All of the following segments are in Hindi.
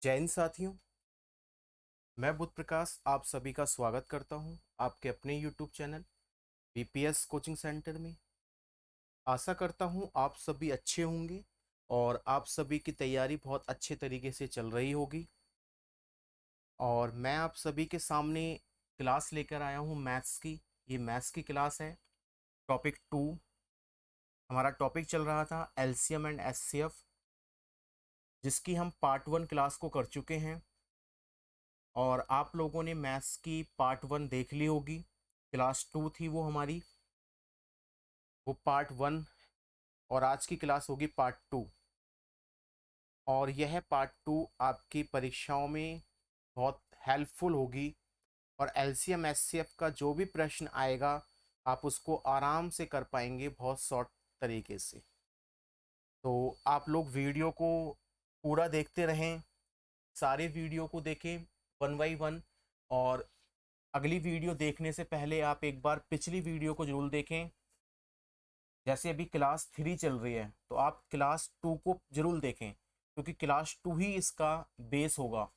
जय हिंद साथियों। मैं बुध प्रकाश आप सभी का स्वागत करता हूं आपके अपने YouTube channel BPS coaching centre में। आशा करता हूं आप सभी अच्छे होंगे और आप सभी की तैयारी बहुत अच्छे तरीके से चल रही होगी। और मैं आप सभी के सामने क्लास लेकर आया हूं मैथ्स की। ये मैथ्स की क्लास है। टॉपिक 2 हमारा टॉपिक चल रहा था एलसीएम एंड एचसीएफ, जिसकी हम पार्ट 1 क्लास को कर चुके हैं। और आप लोगों ने मैथ्स की पार्ट 1 देख ली होगी। क्लास 2 थी वो हमारी, वो पार्ट 1। और आज की क्लास होगी पार्ट 2। और यह पार्ट 2 आपकी परीक्षाओं में बहुत हेल्पफुल होगी। और एलसीएम एचसीएफ का जो भी प्रश्न आएगा आप उसको आराम से कर पाएंगे बहुत शॉर्ट तरीके से। तो आप लोग वीडियो को पूरा देखते रहें, सारे वीडियो को देखें वन बाई वन। और अगली वीडियो देखने से पहले आप एक बार पिछली वीडियो को जरूर देखें। जैसे अभी क्लास 3 चल रही है तो आप क्लास 2 को जरूर देखें, क्योंकि क्लास 2 ही इसका बेस होगा।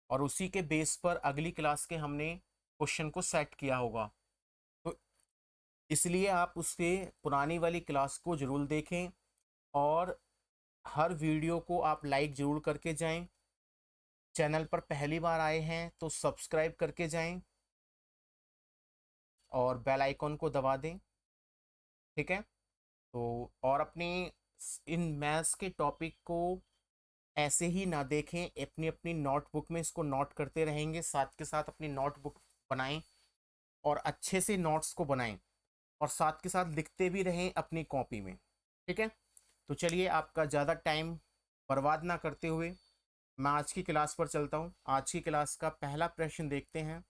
और उसी के बेस पर अगली क्लास के हमने क्वेश्चन को सेट किया होगा। तो इसलिए आप उसके पुरानी वाली क्लास को जरूर देखें। और हर वीडियो को आप लाइक जरूर करके जाएं। चैनल पर पहली बार आए हैं तो सब्सक्राइब करके जाएं और बेल आइकॉन को दबा दें। ठीक है। तो और अपने इन मैथ्स के टॉपिक को ऐसे ही ना देखें, अपनी अपनी नोटबुक में इसको नोट करते रहेंगे। साथ के साथ अपनी नोटबुक बनाएं और अच्छे से नोट्स को बनाएं। और साथ के साथ लिखते भी रहें अपनी कॉपी में। ठीक है। तो चलिए आपका ज़्यादा टाइम बर्बाद ना करते हुए मैं आज की क्लास पर चलता हूँ। आज की क्लास का पहला प्रश्न देखते हैं,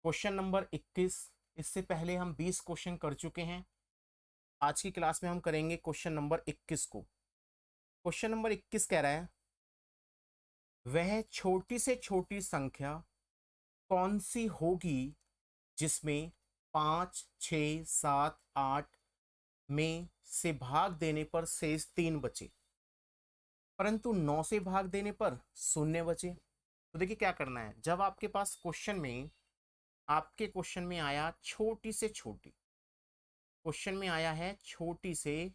क्वेश्चन नंबर 21। इससे पहले हम 20 क्वेश्चन कर चुके हैं। आज की क्लास में हम करेंगे क्वेश्चन नंबर 21 को। क्वेश्चन नंबर 21 कह रहा है, वह छोटी से छोटी संख्या कौन सी होगी जिसमें 5, 6, 7, 8 में से भाग देने पर शेष 3 बचे, परंतु 9 से भाग देने पर शून्य बचे। तो देखिए क्या करना है। जब आपके पास क्वेश्चन में आया छोटी से छोटी, क्वेश्चन में आया है छोटी से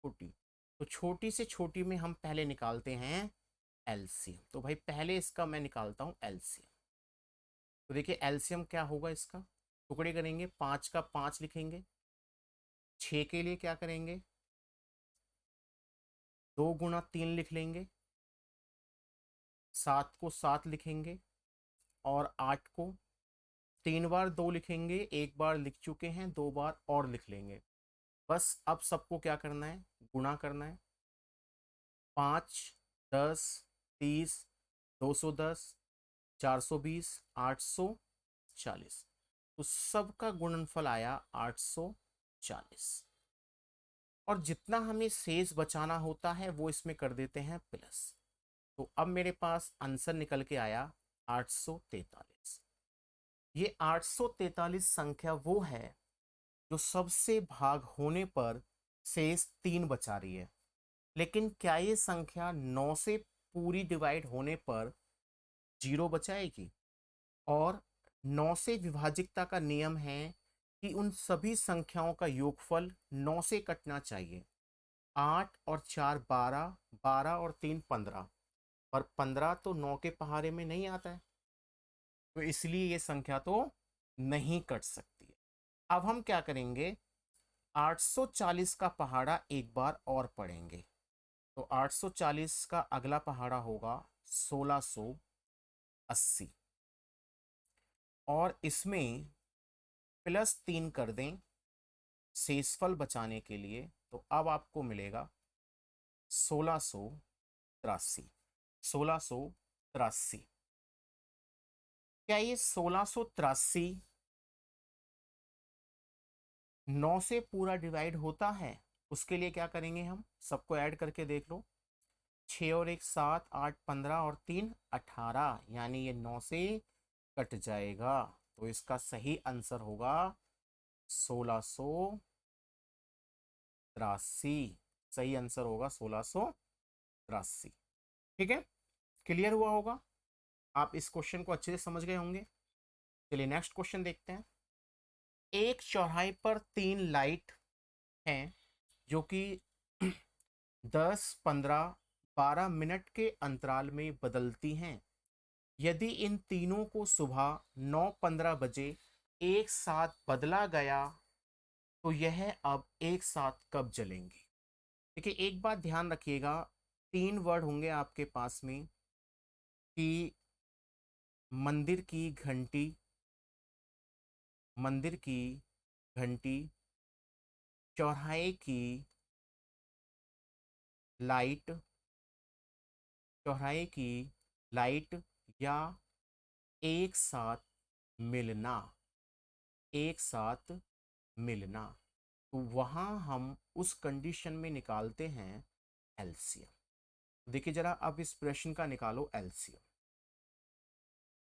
छोटी, तो छोटी से छोटी में हम पहले निकालते हैं एलसीएम। तो भाई पहले इसका मैं निकालता हूं एलसीएम। तो देखिए एलसीएम क्या होगा इसका। टुकड़े करेंगे, 5 का 5 लिखेंगे। 6 के लिए क्या करेंगे, 2 गुणा 3 लिख लेंगे। 7 को 7 लिखेंगे। और 8 को 3 बार 2 लिखेंगे, एक बार लिख चुके हैं, 2 बार और लिख लेंगे। बस अब सबको क्या करना है, गुणा करना है। 5, 10, 30, 210, 420, 840। तो सबका गुणनफल आया 840। और जितना हमें शेष बचाना होता है वो इसमें कर देते हैं प्लस। तो अब मेरे पास आंसर निकल के आया 843। ये 843 संख्या वो है जो सबसे भाग होने पर शेष 3 बचा रही है। लेकिन क्या ये संख्या 9 से पूरी डिवाइड होने पर 0 बचाएगी? और 9 से विभाजितता का नियम है कि उन सभी संख्याओं का योगफल 9 से कटना चाहिए। 8 और 4 12, 12 और 3 15, पर 15 तो 9 के पहाड़े में नहीं आता है, तो इसलिए ये संख्या तो नहीं कट सकती है। अब हम क्या करेंगे, 840 का पहाड़ा एक बार और पढ़ेंगे। तो 840 का अगला पहाड़ा होगा 1680। और इसमें +3 कर दें शेषफल बचाने के लिए, तो अब आपको मिलेगा 1683। 1683। क्या ये 1683 9 से पूरा डिवाइड होता है? उसके लिए क्या करेंगे, हम सबको ऐड करके देख लो। 6 और 1 7, 8 15 और 3 18, यानी ये 9 से कट जाएगा। तो इसका सही आंसर होगा 1683। सही आंसर होगा 1683। ठीक है। क्लियर हुआ होगा, आप इस क्वेश्चन को अच्छे से समझ गए होंगे। चलिए नेक्स्ट क्वेश्चन देखते हैं। एक चौराहे पर 3 लाइट हैं जो कि 10, 15, 12 मिनट के अंतराल में बदलती हैं। यदि इन तीनों को सुबह 9:15 बजे एक साथ बदला गया तो यह अब एक साथ कब जलेंगी। देखिए एक बात ध्यान रखिएगा, 3 वर्ड होंगे आपके पास में कि मंदिर की घंटी, मंदिर की घंटी, चौराहे की लाइट, चौराहे की लाइट, या एक साथ मिलना, एक साथ मिलना। तो वहां हम उस कंडीशन में निकालते हैं एलसीएम। देखिए जरा अब इस प्रश्न का निकालो एलसीएम।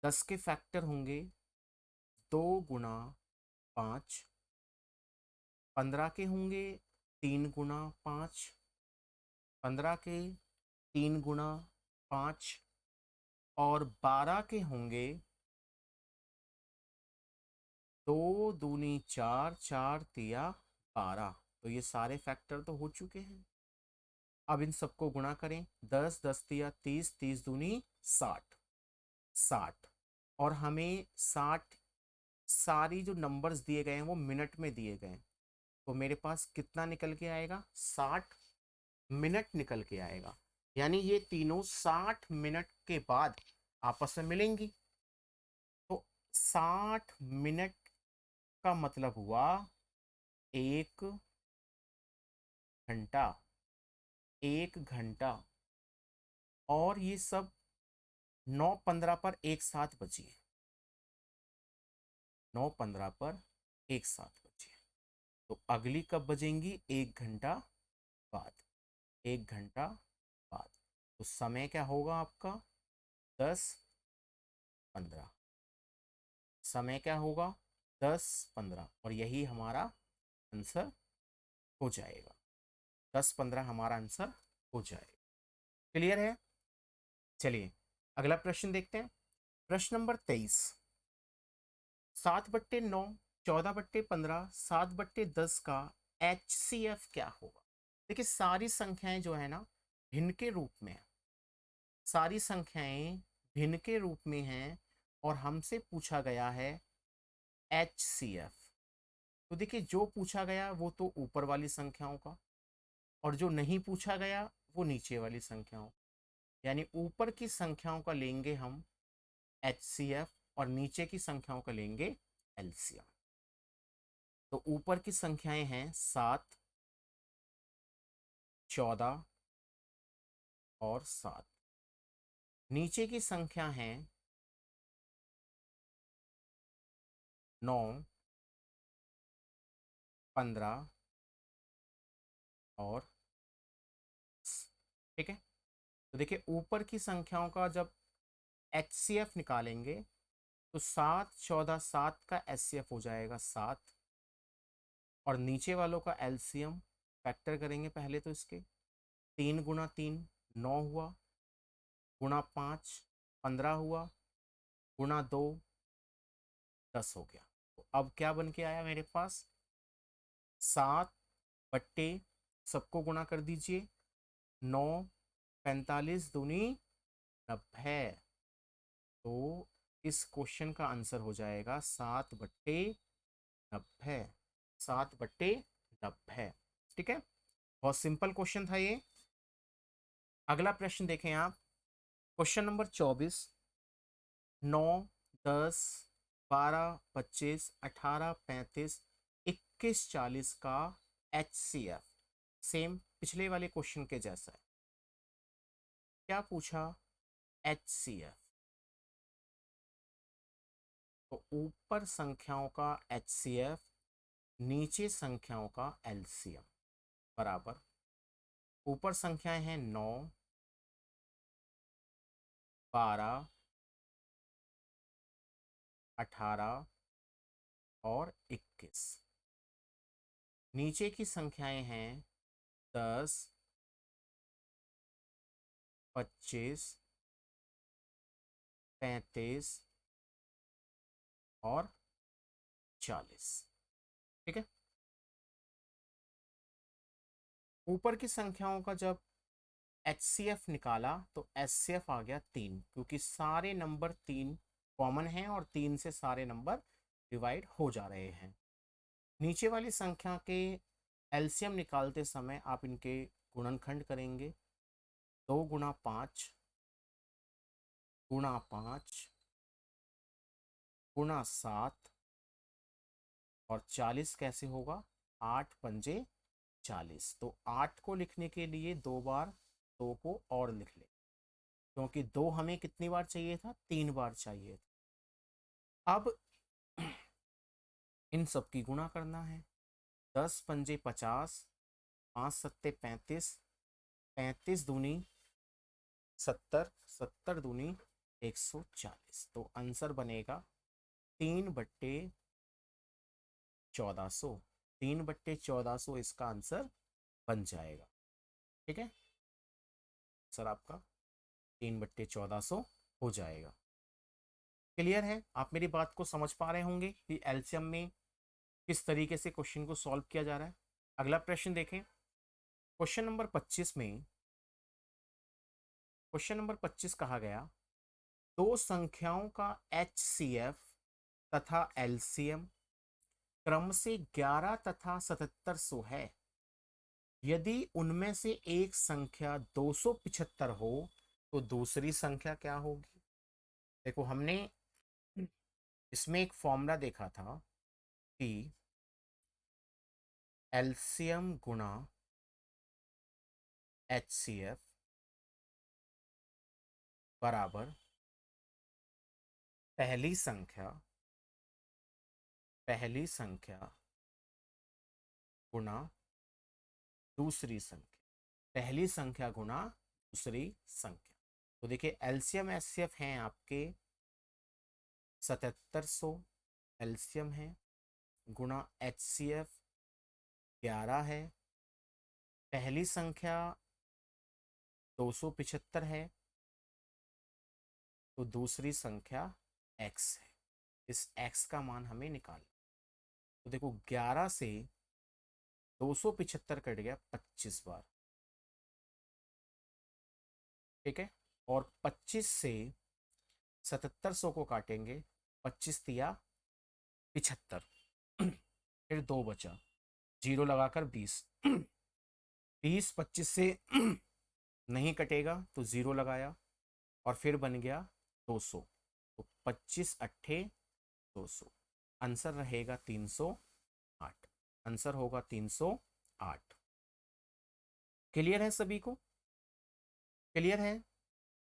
10 के फैक्टर होंगे 2 × 5, 15 के होंगे 3 × 5, 15 के 3 × 5, और 12 के होंगे 2 दूनी 4, 4 तिया 12। तो ये सारे फैक्टर तो हो चुके हैं। अब इन सबको गुणा करें, 10, 10 तिया 30, 30 दूनी 60, 60, और हमें 60 सारी जो नंबर्स दिए गए हैं वो मिनट में दिए गए हैं। तो मेरे पास कितना निकल के आएगा, 60 मिनट निकल के आएगा। यानी ये तीनों 60 मिनट के बाद आपस में मिलेंगी। तो 60 मिनट का मतलब हुआ 1 घंटा, 1 घंटा। और ये सब 9:15 पर एक साथ बची है, 9:15 पर एक साथ बची है। तो अगली कब बजेंगी, 1 घंटा बाद, 1 घंटा बाद। तो समय क्या होगा आपका, 10:15। समय क्या होगा, 10:15, और यही हमारा आंसर हो जाएगा। 10:15 हमारा आंसर हो जाएगा। क्लियर है। चलिए अगला प्रश्न देखते हैं। प्रश्न नंबर 23। 7/9, 14/15, 7/10 का HCF क्या होगा। देखिए सारी संख्याएं जो है ना भिन्न के रूप में है, सारी संख्याएं भिन्न के रूप में हैं, और हमसे पूछा गया है HCF। तो देखिए जो पूछा गया वो तो ऊपर वाली संख्याओं का, और जो नहीं पूछा गया वो नीचे वाली संख्याओं। यानी ऊपर की संख्याओं का लेंगे हम HCF, और नीचे की संख्याओं का लेंगे LCM। तो ऊपर की संख्याएं हैं 7, 14 और 7। नीचे की संख्या है 9, 15 और 10। ठीक है। तो देखिए ऊपर की संख्याओं का जब HCF निकालेंगे तो 7, 14, 7 का HCF हो जाएगा 7, और नीचे वालों का LCM फैक्टर करेंगे पहले तो इसके, 3 × 3 9 हुआ, ×5 15 हुआ, ×2 10 हो गया। तो अब क्या बन के आया मेरे पास, 7/, सबको गुणा कर दीजिए, 9, 45 दूनी 90। तो इस क्वेश्चन का आंसर हो जाएगा 7/90, 7/90। ठीक है, बहुत सिंपल क्वेश्चन था ये। अगला प्रश्न देखें आप, क्वेश्चन नंबर 24। 9, 10, 12, 25, 18, 35, 21, 40 का HCF सेम पिछले वाले क्वेश्चन के जैसा है। क्या पूछा, HCF। तो ऊपर संख्याओं का HCF, नीचे संख्याओं का LCM बराबर, ऊपर संख्याएं हैं 9, 12, 18 और 21। नीचे की संख्याएं हैं 10, 25 35 और 40। ठीक है। ऊपर की संख्याओं का जब HCF निकाला तो HCF आ गया 3, क्योंकि सारे नंबर 3 कॉमन हैं और 3 से सारे नंबर डिवाइड हो जा रहे हैं। नीचे वाली संख्या के एलसीएम निकालते समय आप इनके गुणनखंड करेंगे। 2 × 5 × 5 × 7 और 40 कैसे होगा? 8×5 = 40। तो 8 को लिखने के लिए 2 बार 2 को और लिख ले, क्योंकि 2 हमें कितनी बार चाहिए था? 3 बार चाहिए था। अब इन सब की गुणा करना है। 10×5 = 50, 5×7 = 35, 35×2 = 70, 70×2 = 140। तो आंसर बनेगा 3/1400। 3/1400 इसका आंसर बन जाएगा। ठीक है, सर आपका 3/1400 हो जाएगा। क्लियर है? आप मेरी बात को समझ पा रहे होंगे कि एलसीएम में किस तरीके से क्वेश्चन को सॉल्व किया जा रहा है। अगला प्रश्न देखें। क्वेश्चन नंबर 25 में, क्वेश्चन नंबर 25 कहा गया, दो संख्याओं का HCF तथा LCM क्रम से 11 तथा 7700 है। यदि उनमें से एक संख्या 275 हो तो दूसरी संख्या क्या होगी? देखो, हमने इसमें एक फॉर्मूला देखा था कि LCM गुणा HCF बराबर पहली संख्या गुणा दूसरी संख्या, पहली संख्या गुणा दूसरी संख्या। तो देखिए, एलसीएम एचसीएफ हैं आपके 7700 एलसीएम है, गुणा HCF 11 है, पहली संख्या 275 है, तो दूसरी संख्या x है। इस x का मान हमें निकालना। तो देखो, 11 से 275 कट गया 25 बार। ठीक है, और 25 से 7700 को काटेंगे, 25 दिया 75, फिर 2 बचा, 0 लगाकर 20। 20 25 से नहीं कटेगा तो 0 लगाया और फिर बन गया 200। तो 25 अट्ठे 200, आंसर रहेगा 308। आंसर होगा 308। क्लियर है सभी को? क्लियर है?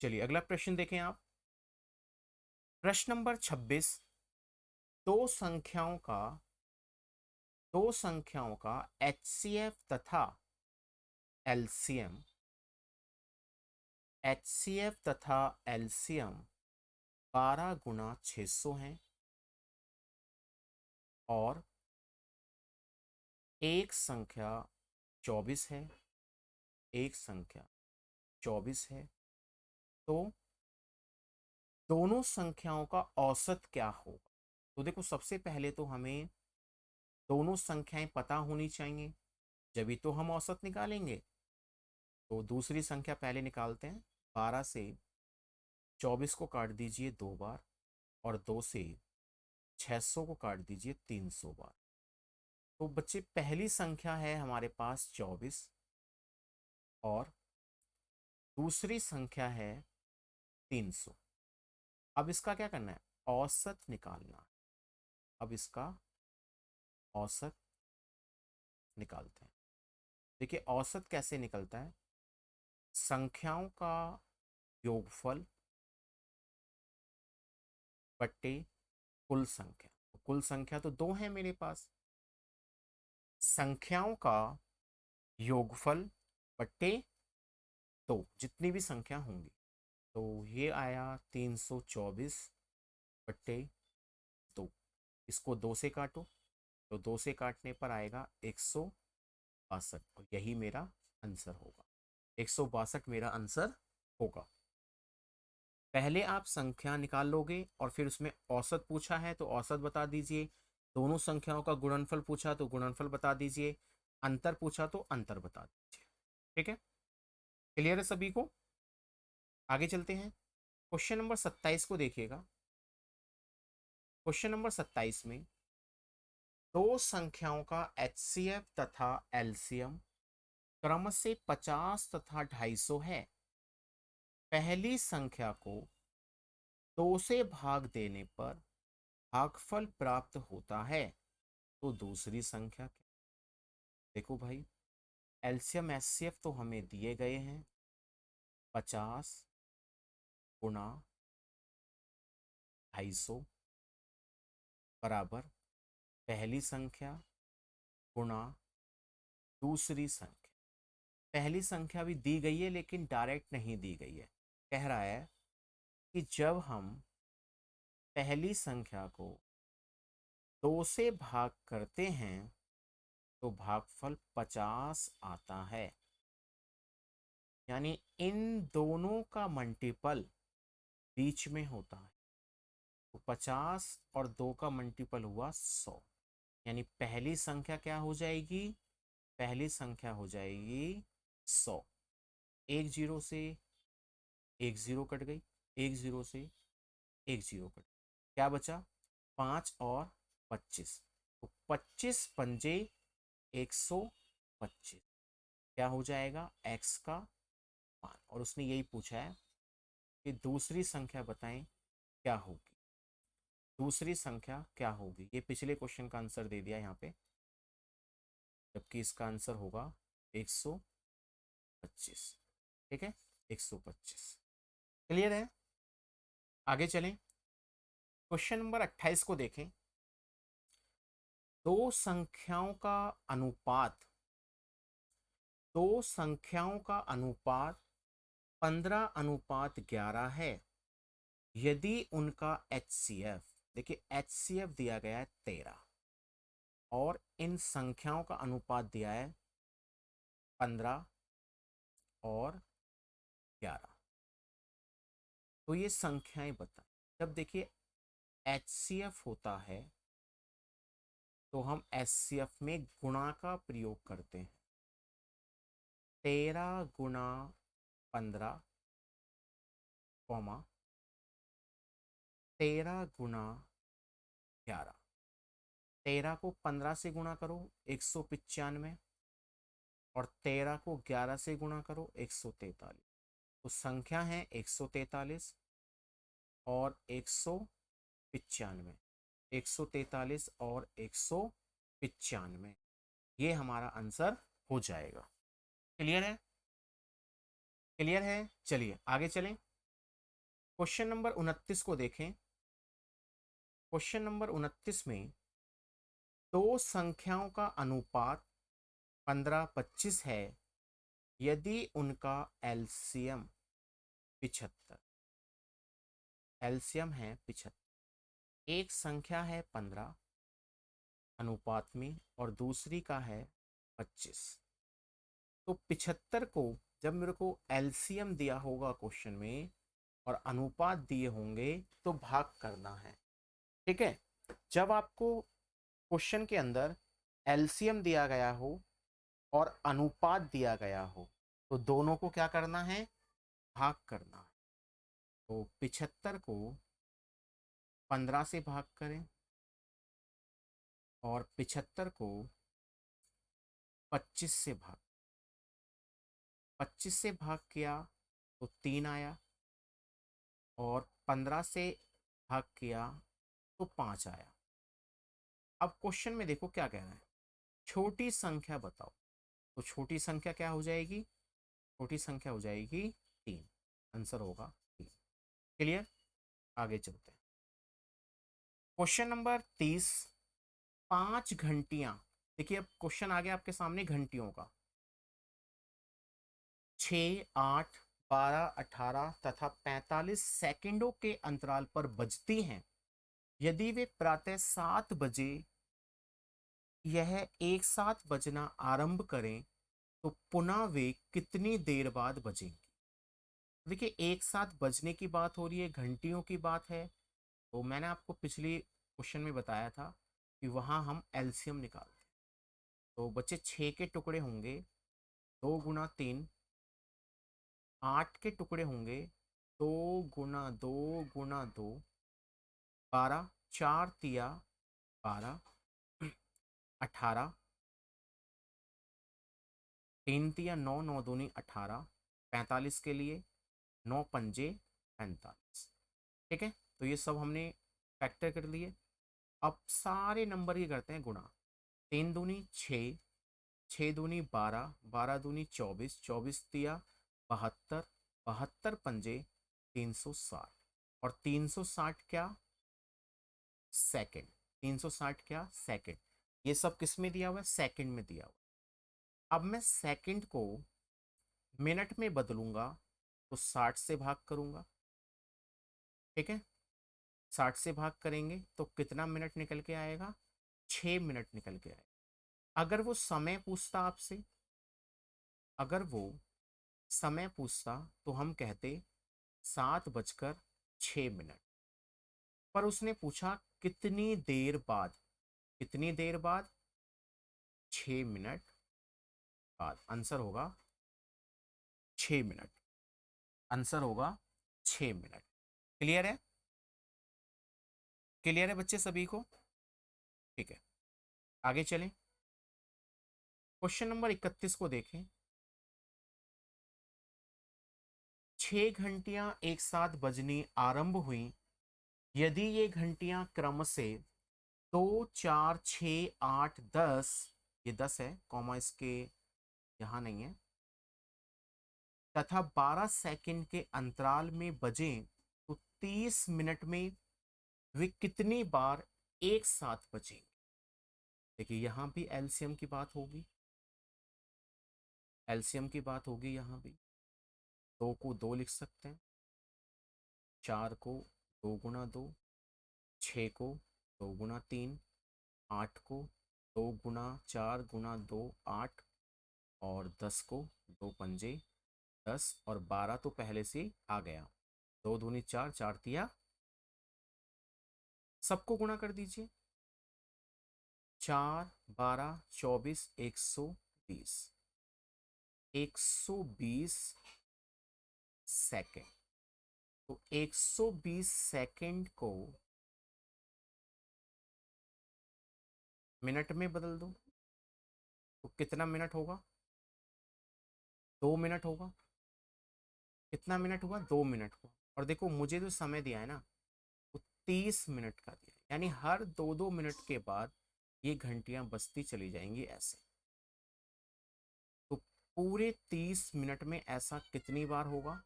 चलिए अगला प्रश्न देखें आप। प्रश्न नंबर 26, दो संख्याओं का HCF तथा LCM, HCF तथा LCM 12×600 है और एक संख्या 24 है, एक संख्या 24 है। तो दोनों संख्याओं का औसत क्या होगा? तो देखो, सबसे पहले तो हमें दोनों संख्याएं पता होनी चाहिए, जब तो हम औसत निकालेंगे। तो दूसरी संख्या पहले निकालते हैं। 12 से 24 को काट दीजिए 2 बार और 2 से 600 को काट दीजिए 300 बार। तो बच्चे, पहली संख्या है हमारे पास 24 और दूसरी संख्या है 300। अब इसका क्या करना है? औसत निकालना है। अब इसका औसत निकालते हैं। देखिए, औसत कैसे निकलता है? संख्याओं का योगफल बट्टे कुल संख्या। तो कुल संख्या तो 2 है मेरे पास, संख्याओं का योगफल बट्टे 2, जितनी भी संख्या होंगी। तो ये आया 324 बट्टे 2। इसको 2 से काटो, तो 2 से काटने पर आएगा 162 और यही मेरा आंसर होगा। 162 मेरा आंसर होगा। पहले आप संख्या निकाल लोगे और फिर उसमें औसत पूछा है तो औसत बता दीजिए, दोनों संख्याओं का गुणनफल पूछा तो गुणनफल बता दीजिए, अंतर पूछा तो अंतर बता दीजिए। ठीक है, क्लियर है सभी को? आगे चलते हैं, क्वेश्चन नंबर 27 को देखिएगा। क्वेश्चन नंबर 27 में दो संख्याओं का एचसीएफ तथा एलसीएम क्रम से 50 तथा 250 है। पहली संख्या को 2 से भाग देने पर भागफल प्राप्त होता है, तो दूसरी संख्या क्या? देखो भाई, एलसीएम एचसीएफ तो हमें दिए गए हैं, 50 गुणा 250 बराबर पहली संख्या गुणा दूसरी संख्या। पहली संख्या भी दी गई है लेकिन डायरेक्ट नहीं दी गई है। कह रहा है कि जब हम पहली संख्या को 2 से भाग करते हैं तो भागफल 50 आता है, यानी इन दोनों का मल्टीपल बीच में होता है। तो 50 और 2 का मल्टीपल हुआ 100, यानी पहली संख्या क्या हो जाएगी? पहली संख्या हो जाएगी 100। एक जीरो से एक जीरो कट गई, एक जीरो से एक जीरो कट, क्या बचा? 5 और 25, तो 25 पंजे 125, क्या हो जाएगा? x का मान। और उसने यही पूछा है कि दूसरी संख्या बताएं क्या होगी, दूसरी संख्या क्या होगी। ये पिछले क्वेश्चन का आंसर दे दिया यहाँ पे, जबकि इसका आंसर होगा 125। ठीक है, 125। क्लियर है? आगे चलें, क्वेश्चन नंबर 28 को देखें। दो संख्याओं का अनुपात, दो संख्याओं का अनुपात 15:11 है। यदि उनका एचसीएफ, देखिए एचसीएफ दिया गया है 13 और इन संख्याओं का अनुपात दिया है 15 और 11, तो ये संख्याएं बताएं। जब देखिए एचसीएफ होता है तो हम एचसीएफ में गुणा का प्रयोग करते हैं। 13 गुणा 15 कॉमा 13 गुणा 11। 13 को 15 से गुणा करो 195, और 13 को 11 से गुणा करो 143। तो संख्या है 143 और 195, 143 और 195, ये हमारा आंसर हो जाएगा। क्लियर है? क्लियर है, चलिए आगे चलें। क्वेश्चन नंबर 29 को देखें। क्वेश्चन नंबर 29 में दो संख्याओं का अनुपात 15-25 है। यदि उनका एलसीएम 75, एलसीएम है 75, एक संख्या है 15 अनुपात में और दूसरी का है 25, तो 75 को जब मेरे को एलसीएम दिया होगा क्वेश्चन में और अनुपात दिए होंगे तो भाग करना है। ठीक है, जब आपको क्वेश्चन के अंदर एलसीएम दिया गया हो और अनुपात दिया गया हो तो दोनों को क्या करना है? भाग करना है। तो 75 को 15 से भाग करें और 75 को 25 से भाग, 25 से भाग किया तो 3 आया, और 15 से भाग किया तो 5 आया। अब क्वेश्चन में देखो क्या कह रहा है, छोटी संख्या बताओ। तो छोटी संख्या क्या हो जाएगी? छोटी संख्या हो जाएगी 3, आंसर होगा 3। क्लियर? आगे चलते हैं, क्वेश्चन नंबर 30। 5 घंटियां, देखिए अब क्वेश्चन आ गया आपके सामने घंटियों का। 6, 8, 12, 18 तथा 45 सेकंडों के अंतराल पर बजती हैं। यदि वे प्रातः 7 बजे यह एक साथ बजना आरंभ करें तो पुनः वे कितनी देर बाद बजेंगी? देखिए एक साथ बजने की बात हो रही है, घंटियों की बात है, तो मैंने आपको पिछली क्वेश्चन में बताया था कि वहाँ हम एलसीएम निकालते हैं। तो बच्चे 6 के टुकड़े होंगे, 2 गुना 3, 8 के टुकड़े होंगे, 2 गुना 2 गुना 2, 12, 4 तिया 12, 18, 3 तिया 9, 9 दूनी 18, 45 के लिए, 9 पंजे 45। ठीक है, तो ये सब हमने फैक्टर कर लिए। अब सारे नंबर ये करते हैं गुणा। 3 दूनी 6, 6 दूनी 12, 12 दूनी 24, 24 तिया 72, 72 पंजे 360। और 360 क्या, सेकंड। 360 क्या, सेकंड। ये सब किस में दिया हुआ है, सेकंड में दिया हुआ है। अब मैं सेकंड को मिनट में बदलूंगा, तो 60 से भाग करूंगा। ठीक है, 60 से भाग करेंगे तो कितना मिनट निकल के आएगा, 6 मिनट निकल के आएगा। अगर वो समय पूछता आपसे, अगर वो समय पूछता तो हम कहते 7 बजकर 6 मिनट। पर उसने पूछा कितनी देर बाद, कितनी देर बाद, 6 मिनट बाद। आंसर होगा 6 मिनट, आंसर होगा 6 मिनट। क्लियर है, क्लियर है बच्चे सभी को? ठीक है, आगे चलें। क्वेश्चन नंबर 31 को देखें। 6 घंटियां एक साथ बजनी आरंभ हुई यदि ये घंटियां क्रम से 2, 4, 6, 8, 10, ये 10 है, कॉमा इसके यहां नहीं है, तथा 12 सेकंड के अंतराल में बजें, तो 30 मिनट में वे कितनी बार एक साथ बजेंगे। देखिए यहां भी एलसीएम की बात होगी, एलसीएम की बात होगी यहां भी। 2 को 2 लिख सकते हैं, 4 को 2 गुना 2, 6 को 2 गुना 3, 8 को 2 गुना 4 गुना 2, 8, और 10 को 2 पंजे 10, और 12 तो पहले से ही आ गया। 2 दूनी 4, 4 तिया, सबको गुणा कर दीजिए। 4, 12, 24, 120, 120 सेकेंड। तो 120 सेकेंड को मिनट में बदल दो, तो कितना मिनट होगा, 2 मिनट होगा। कितना मिनट हुआ, 2 मिनट हुआ। और देखो मुझे जो समय दिया है ना, वो 30 मिनट का दिया है, यानी हर 2-2 मिनट के बाद ये घंटियां बजती चली जाएंगी ऐसे। तो पूरे 30 मिनट में ऐसा कितनी बार होगा,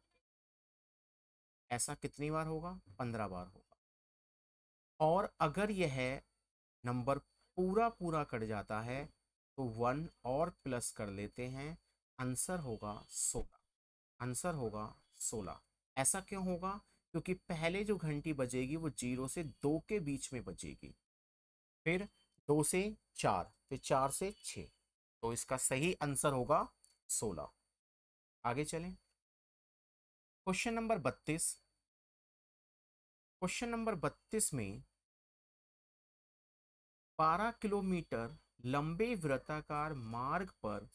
ऐसा कितनी बार होगा, 15 बार होगा। और अगर यह नंबर पूरा पूरा कट जाता है तो 1 और प्लस कर लेते हैं, आंसर होगा 16, आंसर होगा 16। ऐसा क्यों होगा, क्योंकि पहले जो घंटी बजेगी वो 0 से 2 के बीच में बजेगी, फिर 2 से 4, फिर 4 से 6। तो इसका सही आंसर होगा 16। आगे चलें। Question number 32। क्वेश्चन नंबर 32 में 12 किलोमीटर लंबे वृत्ताकार मार्ग पर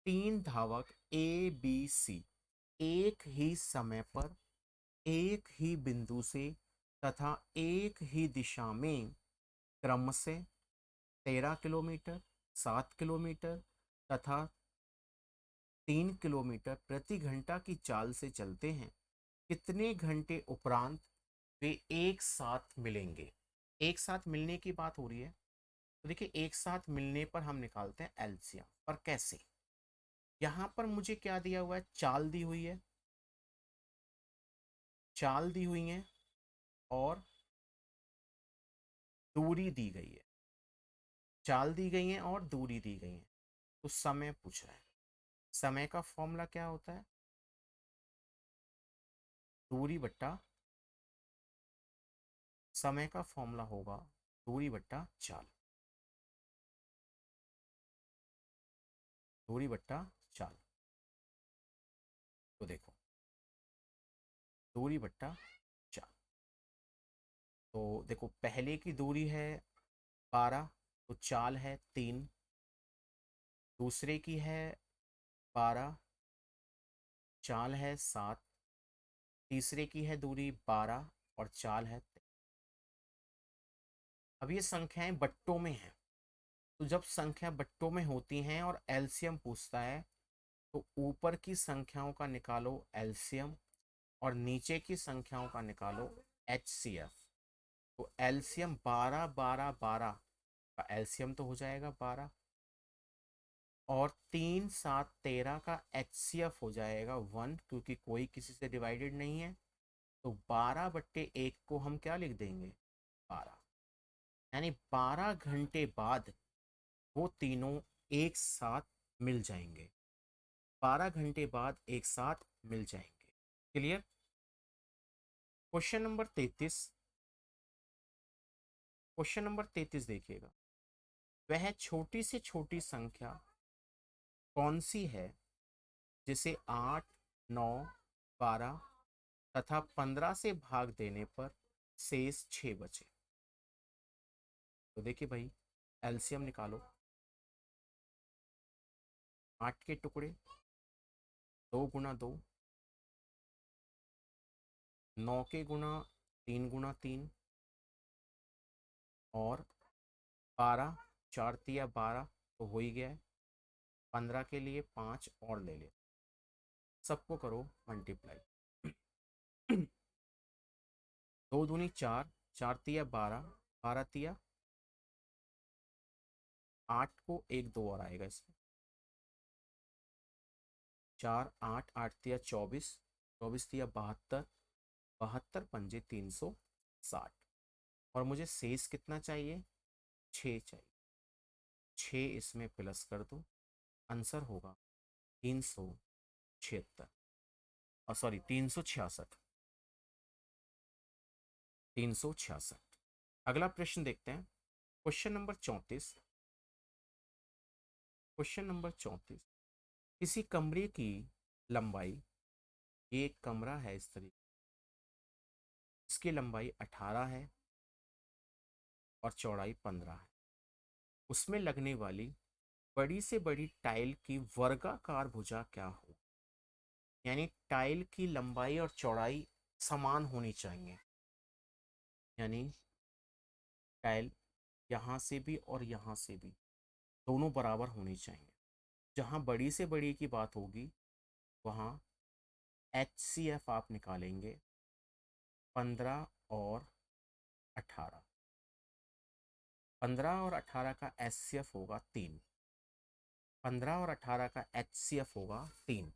3 धावक ए बी सी एक ही समय पर एक ही बिंदु से तथा एक ही दिशा में क्रम से 13 किलोमीटर, 7 किलोमीटर तथा 3 किलोमीटर प्रति घंटा की चाल से चलते हैं। कितने घंटे उपरांत वे एक साथ मिलेंगे। एक साथ मिलने की बात हो रही है, तो देखिए एक साथ मिलने पर हम निकालते हैं एलसीएम। पर कैसे, यहां पर मुझे क्या दिया हुआ है, चाल दी हुई है, चाल दी हुई है, और दूरी दी गई है। चाल दी गई है और दूरी दी गई है। तो समय पूछ रहा है, समय का फॉर्मूला क्या होता है, दूरी बट्टा, समय का फॉर्मूला होगा दूरी बट्टा चाल, दूरी बट्टा चाल। तो देखो दूरी बट्टा चार। तो देखो पहले की दूरी है 12, तो चाल है 3। दूसरे की है 12, चाल है 7। तीसरे की है दूरी 12 और चाल है 3। अब ये संख्याएं बट्टों में हैं, तो जब संख्या बट्टों में होती हैं और एलसीएम पूछता है, तो ऊपर की संख्याओं का निकालो एलसीएम और नीचे की संख्याओं का निकालो एचसीएफ। तो एलसीएम 12 12 12 का एलसीएम तो हो जाएगा 12, और 3 7 13 का एचसीएफ हो जाएगा 1, क्योंकि कोई किसी से डिवाइडेड नहीं है। तो 12/1 को हम क्या लिख देंगे, 12। यानी 12 घंटे बाद वो तीनों एक साथ मिल जाएंगे। 12 घंटे बाद एक साथ मिल जाएंगे। क्लियर। क्वेश्चन नंबर 33 देखिएगा। वह छोटी से छोटी संख्या कौन सी है जिसे 8, 9, 12 तथा 15 से भाग देने पर शेष 6 बचे। तो देखिए भाई, एलसीएम निकालो। 8 के टुकड़े 2 गुना 2, 9 के गुना 3 गुना 3, और 12, 4 तिया 12 तो हो ही गया है। 15 के लिए 5 और ले ले, सबको करो मल्टीप्लाई। 2 दूनी 4, 4 तिया 12, 12 तिया 8 को 1 2 और आएगा इसमें। 4 8 8 तिया 24, 24 तिया 72, 72 पंजे 360, और मुझे शेष कितना चाहिए, 6 चाहिए। 6 इसमें प्लस कर दो, आंसर होगा 376, और सॉरी 366, 366। अगला प्रश्न देखते हैं। Question number 34। किसी कमरे की लंबाई, ये एक कमरा है इस तरीके, इसकी लंबाई 18 है और चौड़ाई 15 है। उसमें लगने वाली बड़ी से बड़ी टाइल की वर्गाकार भुजा क्या हो। यानी टाइल की लंबाई और चौड़ाई समान होनी चाहिए। यानी टाइल यहाँ से भी और यहाँ से भी दोनों बराबर होनी चाहिए। जहाँ बड़ी से बड़ी की बात होगी वहाँ एचसीएफ आप निकालेंगे 15 और 18। 15 और 18 का एचसीएफ होगा 3। 15 और 18 का एचसीएफ होगा 3।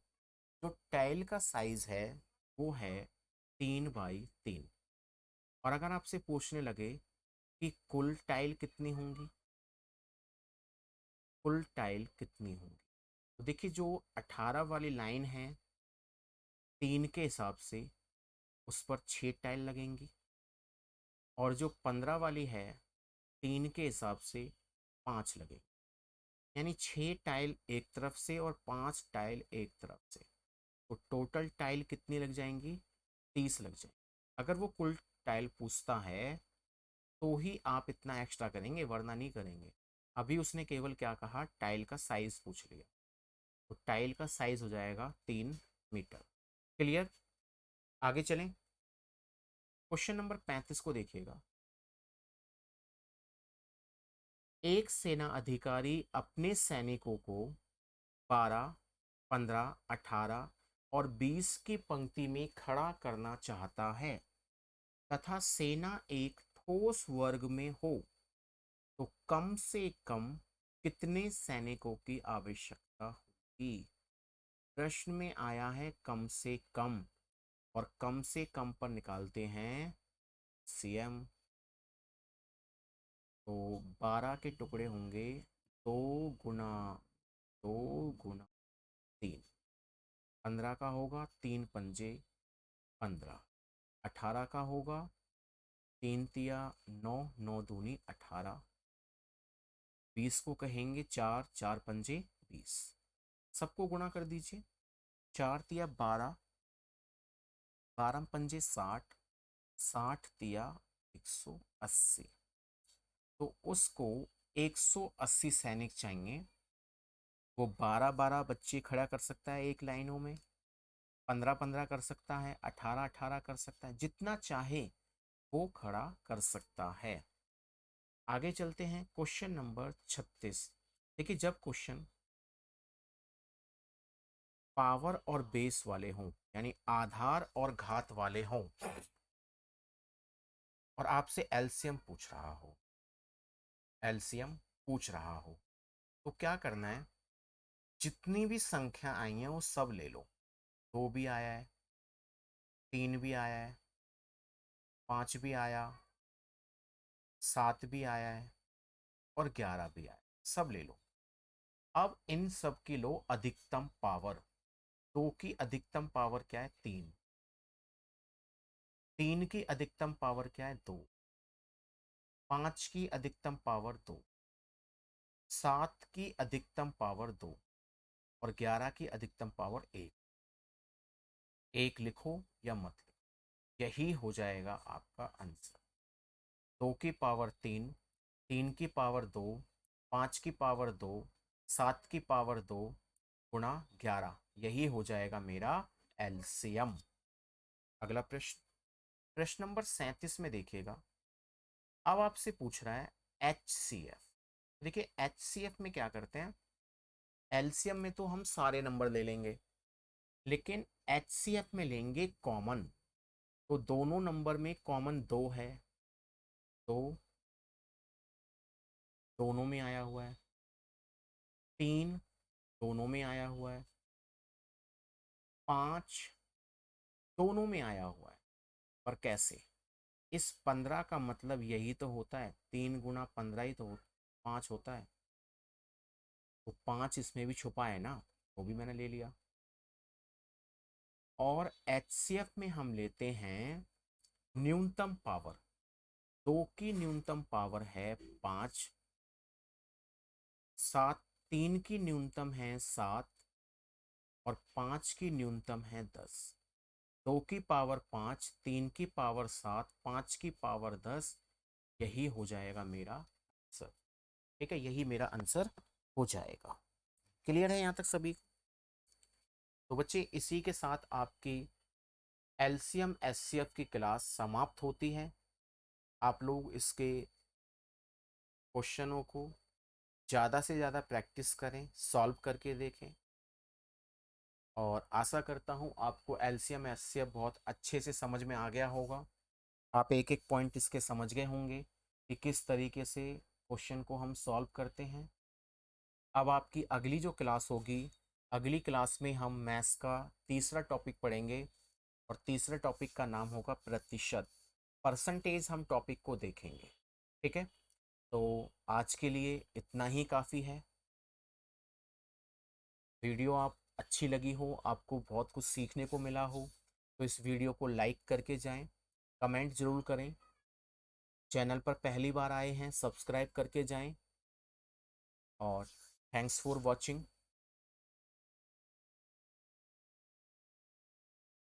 जो टाइल का साइज है वो है 3 बाई 3। और अगर आपसे पूछने लगे कि कुल टाइल कितनी होंगी, कुल टाइल कितनी होंगी, तो देखिए जो 18 वाली लाइन है 3 के हिसाब से उस पर 6 टाइल लगेंगी, और जो 15 वाली है 3 के हिसाब से 5 लगेंगी। यानी 6 टाइल एक तरफ से और 5 टाइल एक तरफ से, तो टोटल टाइल कितनी लग जाएंगी, 30 लग जाएंगी। अगर वो कुल टाइल पूछता है तो ही आप इतना एक्स्ट्रा करेंगे, वरना नहीं करेंगे। अभी उसने केवल क्या कहा, टाइल का साइज पूछ लिया, तो टाइल का साइज हो जाएगा 3 मीटर। क्लियर। आगे चलें। क्वेश्चन नंबर 35 को देखिएगा। एक सेना अधिकारी अपने सैनिकों को 12, 15, 18 और 20 की पंक्ति में खड़ा करना चाहता है तथा सेना एक ठोस वर्ग में हो, तो कम से कम कितने सैनिकों की आवश्यकता होगी। प्रश्न में आया है कम से कम, और कम से कम पर निकालते हैं सीएम। तो 12 के टुकड़े होंगे 2 गुना 2 गुना 3। 15 का होगा 3 पंजे 15। 18 का होगा 3 तिया 9, 9 दूनी 18। 20 को कहेंगे 4 4 पंजे 20। सबको गुणा कर दीजिए। 4 तिया 12, 12 पंजे 60, 60 दिया 180, तो उसको 180 सैनिक चाहिए। वो 12-12 बच्चे खड़ा कर सकता है एक लाइनों में, 15-15 कर सकता है, 18-18 कर सकता है, जितना चाहे वो खड़ा कर सकता है। आगे चलते हैं क्वेश्चन नंबर 36। देखिए, जब क्वेश्चन पावर और बेस वाले हों, यानी आधार और घात वाले हों, और आपसे एलसीएम पूछ रहा हो, एलसीएम पूछ रहा हो, तो क्या करना है? जितनी भी संख्या आई है वो सब ले लो। 2 भी आया है, 3 भी आया है, 5 भी आया, 7 भी आया है, और 11 भी आया, सब ले लो। अब इन सब की लो अधिकतम पावर। 2 की अधिकतम पावर क्या है? 3। 3 की अधिकतम पावर क्या है? 2। 5 की अधिकतम पावर 2। 7 की अधिकतम पावर 2। और 11 की अधिकतम पावर 1। 1 लिखो या मत लिखो, यही हो जाएगा आपका आंसर। 2 की पावर 3, 3 की पावर 2, 5 की पावर 2, 7 की पावर 2 गुणा 11, यही हो जाएगा मेरा एलसीएम। अगला प्रश्न, प्रश्न नंबर 37 में देखिएगा। अब आपसे पूछ रहा है एचसीएफ। देखिए, एचसीएफ में क्या करते हैं? एलसीएम में तो हम सारे नंबर ले लेंगे, लेकिन एचसीएफ में लेंगे कॉमन। तो दोनों नंबर में कॉमन 2 है, तो दोनों में आया हुआ है। 3 दोनों में आया हुआ है। 5 दोनों में आया हुआ है। पर कैसे? इस 15 का मतलब यही तो होता है, 3 गुना 15 ही तो 5 होता है। तो 5 इसमें भी छुपा है ना, वो भी मैंने ले लिया। और एचसीएफ में हम लेते हैं न्यूनतम पावर। 2 की न्यूनतम पावर है 5, 7, 3 की न्यूनतम है 7, और 5 की न्यूनतम है 10। 2 की पावर 5, 3 की पावर 7, 5 की पावर 10, यही हो जाएगा मेरा आंसर। ठीक है, यही मेरा आंसर हो जाएगा। क्लियर है यहाँ तक सभी? तो बच्चे, इसी के साथ आपकी एलसीएम एचसीएफ की क्लास समाप्त होती है। आप लोग इसके क्वेश्चनों को ज़्यादा से ज़्यादा प्रैक्टिस करें, सॉल्व करके देखें, और आशा करता हूँ आपको एलसीएम एचसीएफ बहुत अच्छे से समझ में आ गया होगा। आप एक एक पॉइंट इसके समझ गए होंगे कि किस तरीके से क्वेश्चन को हम सॉल्व करते हैं। अब आपकी अगली जो क्लास होगी, अगली क्लास में हम मैथ्स का तीसरा टॉपिक पढ़ेंगे, और तीसरे टॉपिक का नाम होगा प्रतिशत, परसेंटेज हम टॉपिक को देखेंगे। ठीक है, तो आज के लिए इतना ही काफ़ी है। वीडियो आप अच्छी लगी हो, आपको बहुत कुछ सीखने को मिला हो, तो इस वीडियो को लाइक करके जाएं, कमेंट ज़रूर करें। चैनल पर पहली बार आए हैं, सब्सक्राइब करके जाएं, और थैंक्स फॉर वॉचिंग।